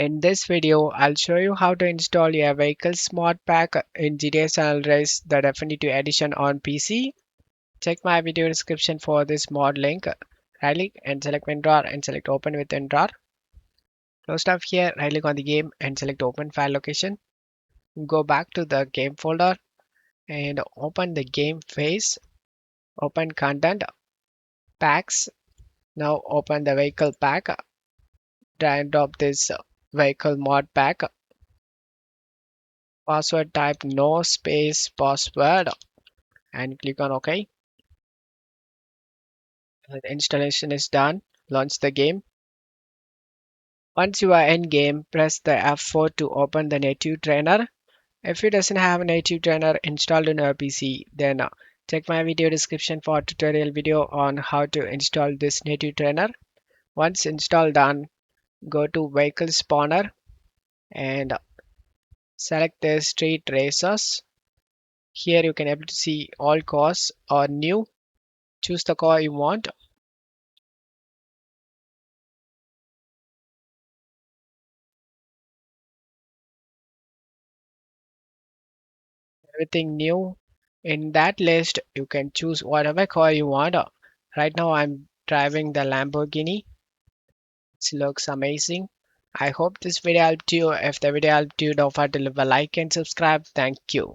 In this video, I'll show you how to install your vehicle's mod pack in GTA San Andreas, the Definitive Edition on PC. Check my video description for this mod link. Right click and select WinRAR and select Open with WinRAR. Close tab here, right click on the game and select Open File Location. Go back to the game folder and open the game phase. Open Content, Packs. Now open the vehicle pack. Drag and drop this vehicle mod pack. Password type no space password and click on OK. The installation is done. Launch the game. Once you are in game, press the F4 to open the native trainer. If it doesn't have a native trainer installed in your PC, then check my video description for a tutorial video on how to install this native trainer. Once installed done, go to vehicle spawner and select the street racers. Here you can able to see all cars are new. Choose the car you want. Everything new. In that list, you can choose whatever car you want. Right now, I'm driving the Lamborghini. It looks amazing. I hope this video helped you. If the video helped you, don't forget to leave a like and subscribe. Thank you.